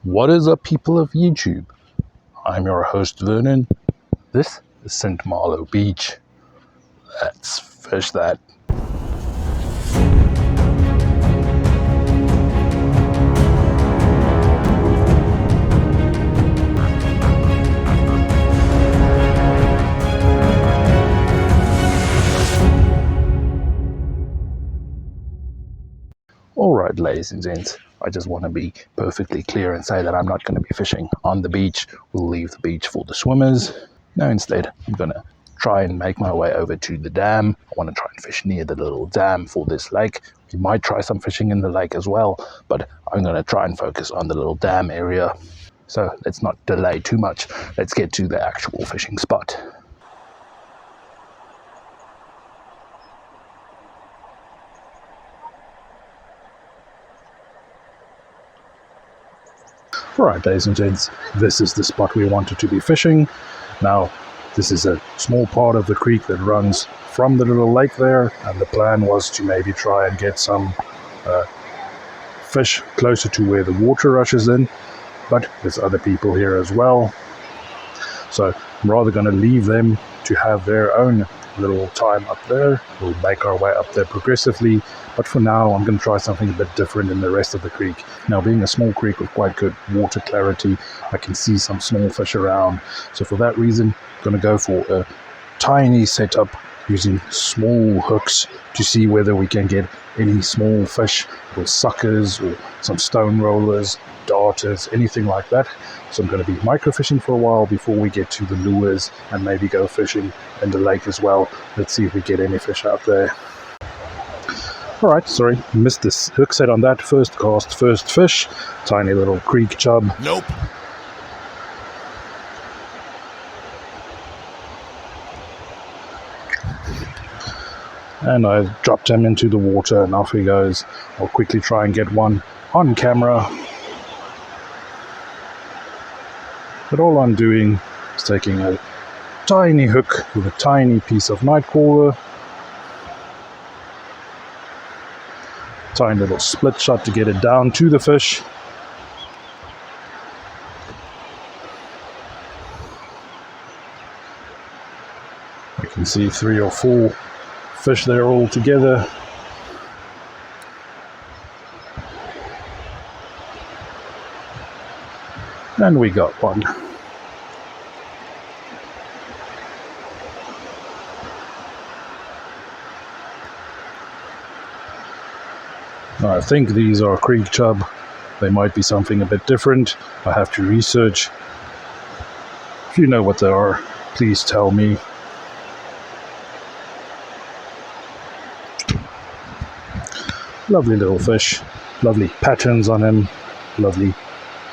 What is up, people of YouTube? I'm your host Vernon. This is St. Malo Beach. Let's fish that. Alright, ladies and gents, I just want to be perfectly clear and say that I'm not going to be fishing on the beach. We'll leave the beach for the swimmers. No, instead, I'm going to try and make my way over to the dam. I want to try and fish near the little dam for this lake. We might try some fishing in the lake as well, but I'm going to try and focus on the little dam area. So let's not delay too much. Let's get to the actual fishing spot. Alright, ladies and gents, this is the spot we wanted to be fishing. Now, this is a small part of the creek that runs from the little lake there, and the plan was to maybe try and get some fish closer to where the water rushes in, but there's other people here as well. So I'm rather going to leave them to have their own little time up there. We'll make our way up there progressively, but for now I'm going to try something a bit different in the rest of the creek. Now, being a small creek with quite good water clarity, I can see some small fish around, so for that reason I'm going to go for a tiny setup using small hooks to see whether we can get any small fish or suckers or some stone rollers, darters, anything like that. So I'm going to be microfishing for a while before we get to the lures and maybe go fishing in the lake as well. Let's see if we get any fish out there. Alright, sorry, missed this hook set on that. First cast, first fish. Tiny little creek chub. Nope. And I dropped him into the water and off he goes. I'll quickly try and get one on camera. But all I'm doing is taking a tiny hook with a tiny piece of night crawler. Tiny little split shot to get it down to the fish. You can see 3 or 4 fish there all together. And we got one. Now, I think these are creek chub. They might be something a bit different. I have to research. If you know what they are, please tell me. Lovely little fish, lovely patterns on him, lovely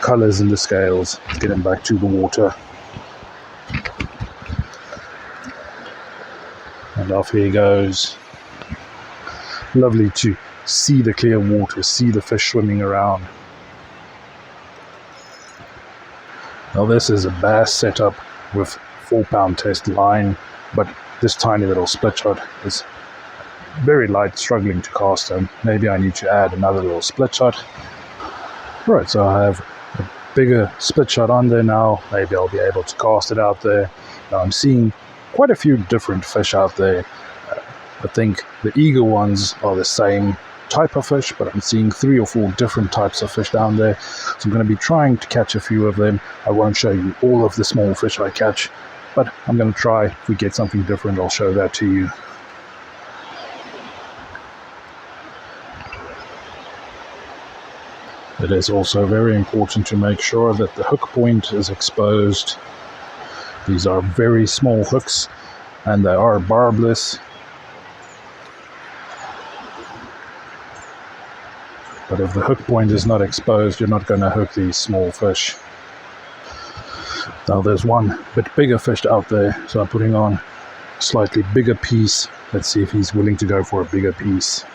colors in the scales. Let's get him back to the water. And off he goes. Lovely to see the clear water, see the fish swimming around. Now this is a bass setup with 4-pound test line, but this tiny little split shot is very light, struggling to cast him. Maybe I need to add another little split shot. Right, so I have a bigger split shot on there now. Maybe I'll be able to cast it out there. Now I'm seeing quite a few different fish out there. I think the eager ones are the same type of fish, but I'm seeing 3 or 4 different types of fish down there. So I'm going to be trying to catch a few of them. I won't show you all of the small fish I catch, but I'm going to try. If we get something different, I'll show that to you. It is also very important to make sure that the hook point is exposed. These are very small hooks and they are barbless. But if the hook point is not exposed, you're not going to hook these small fish. Now there's one bit bigger fish out there, so I'm putting on a slightly bigger piece. Let's see if he's willing to go for a bigger piece.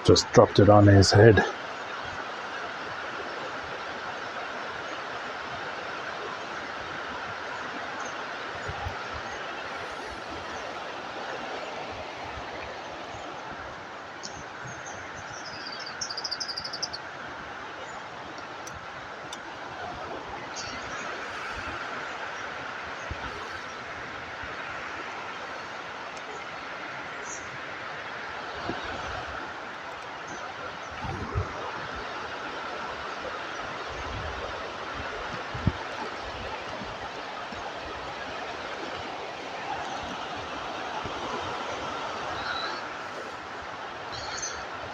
Just dropped it on his head.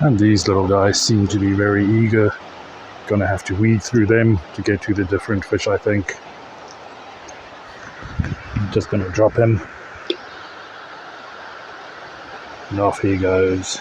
And these little guys seem to be very eager. Gonna have to weed through them to get to the different fish, I think. I'm just gonna drop him. And off he goes.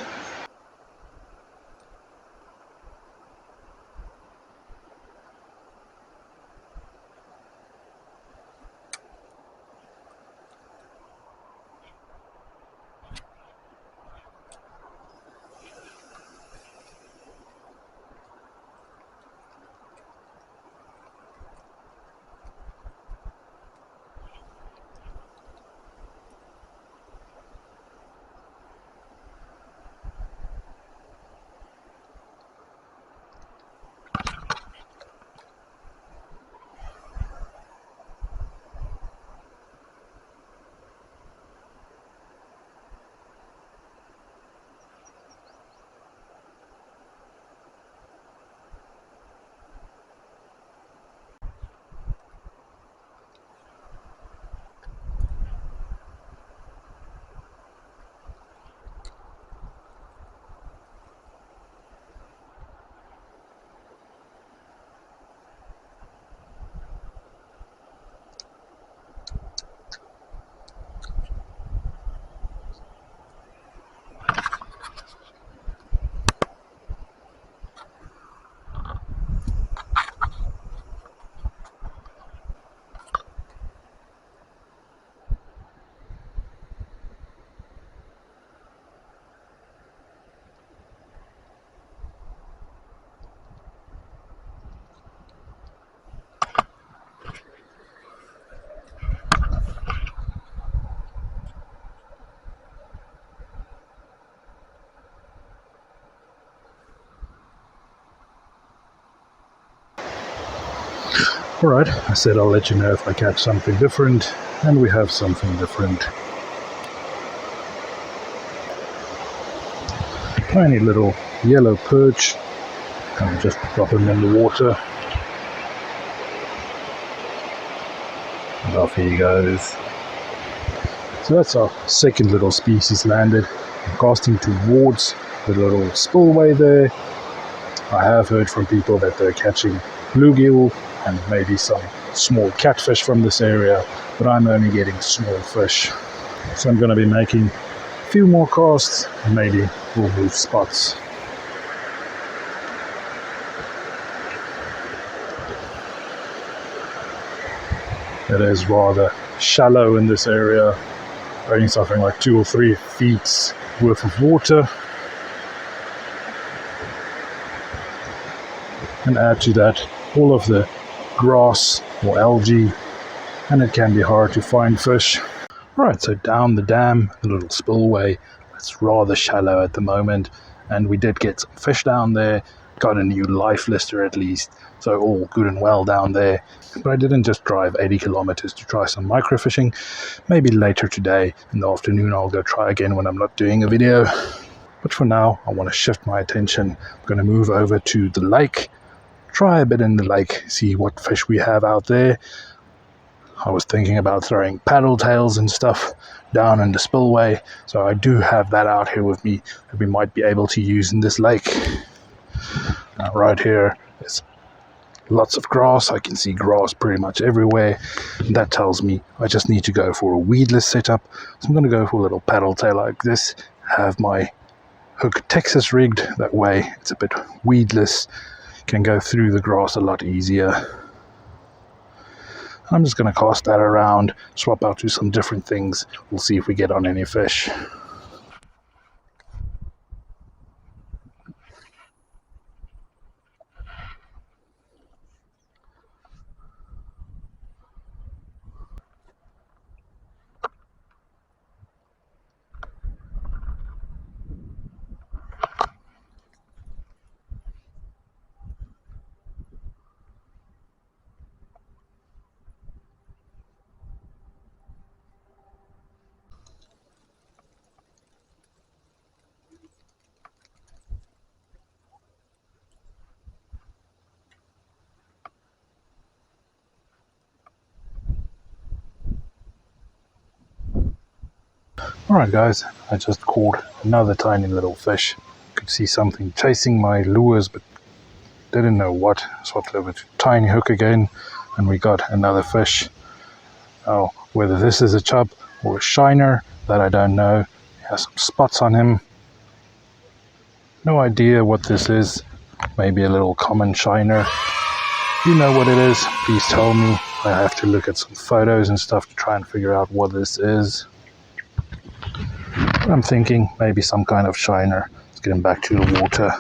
Alright, I said I'll let you know if I catch something different, and we have something different. Tiny little yellow perch. I'll just drop him in the water. And off he goes. So that's our second little species landed. I'm casting towards the little spillway there. I have heard from people that they're catching bluegill and maybe some small catfish from this area, but I'm only getting small fish. So I'm going to be making a few more casts and maybe we'll move spots. It is rather shallow in this area, only something like 2 or 3 feet worth of water. And add to that all of the grass or algae, and it can be hard to find fish. Right, so down the dam, the little spillway, it's rather shallow at the moment, and we did get some fish down there, got a new life lister at least, so all good and well down there. But I didn't just drive 80 kilometers to try some microfishing. Maybe later today in the afternoon I'll go try again when I'm not doing a video. But for now, I want to shift my attention. I'm going to move over to the lake, try a bit in the lake, see what fish we have out there. I was thinking about throwing paddle tails and stuff down in the spillway, so I do have that out here with me that we might be able to use in this lake. Now right here is lots of grass. I can see grass pretty much everywhere, and that tells me I just need to go for a weedless setup. So I'm going to go for a little paddle tail like this, have my hook Texas rigged, that way it's a bit weedless, can go through the grass a lot easier. I'm just going to cast that around, swap out to some different things. We'll see if we get on any fish. Alright guys, I just caught another tiny little fish. Could see something chasing my lures but didn't know what. Swapped over to tiny hook again and we got another fish. Now whether this is a chub or a shiner, that I don't know. He has some spots on him. No idea what this is. Maybe a little common shiner. If you know what it is, please tell me. I have to look at some photos and stuff to try and figure out what this is. But I'm thinking maybe some kind of shiner. Let's get him back to the water.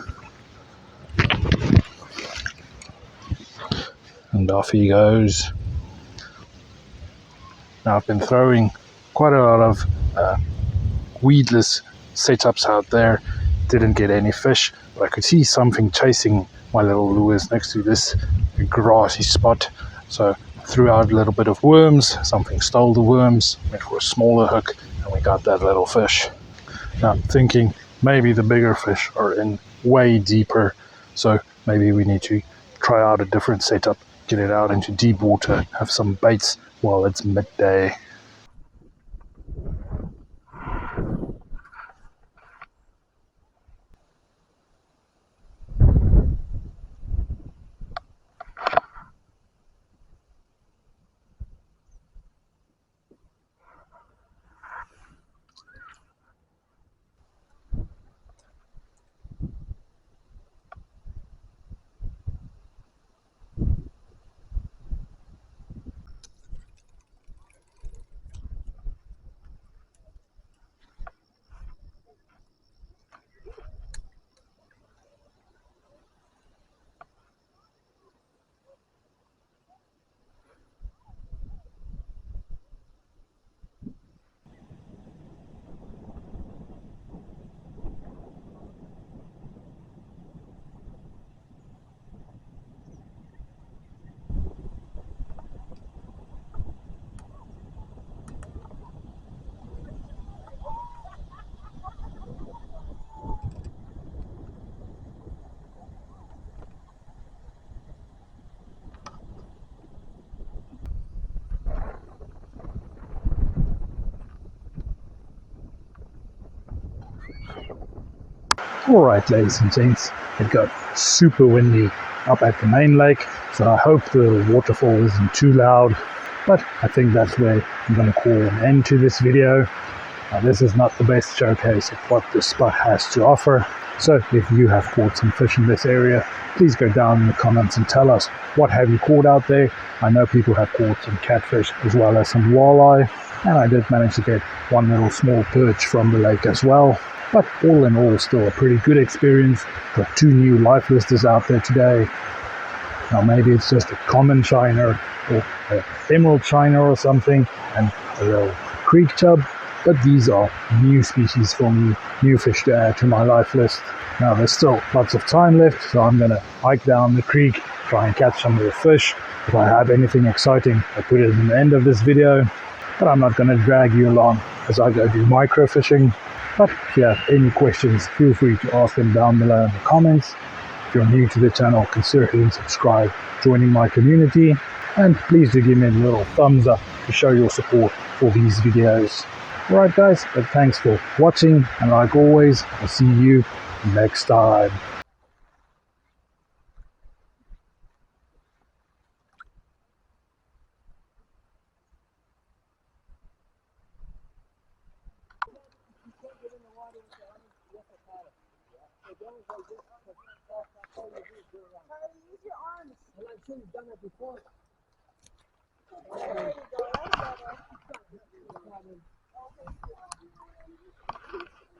And off he goes. Now I've been throwing quite a lot of weedless setups out there. Didn't get any fish, but I could see something chasing my little lures next to this grassy spot. So I threw out a little bit of worms. Something stole the worms, went for a smaller hook, and we got that little fish. Now I'm thinking maybe the bigger fish are in way deeper, so maybe we need to try out a different setup, get it out into deep water, have some baits while it's midday. Alright ladies and gents, it got super windy up at the main lake, so I hope the waterfall isn't too loud, but I think that's where I'm going to call an end to this video. Now, this is not the best showcase of what this spot has to offer, so if you have caught some fish in this area, please go down in the comments and tell us what have you caught out there. I know people have caught some catfish as well as some walleye, and I did manage to get one little small perch from the lake as well. But all in all, still a pretty good experience. Got 2 new life listers out there today. Now maybe it's just a common shiner or an emerald shiner or something, and a little creek chub. But these are new species for me, new fish to add to my life list. Now there's still lots of time left, so I'm going to hike down the creek, try and catch some more fish. If I have anything exciting, I'll put it in the end of this video. But I'm not going to drag you along as I go do micro fishing. But if you have any questions, feel free to ask them down below in the comments. If you're new to the channel, consider hitting subscribe, joining my community, and please do give me a little thumbs up to show your support for these videos. Alright guys, but thanks for watching, and like always, I'll see you next time. Use your arms. Well, I'm sure you've done it before. There you go. That's better.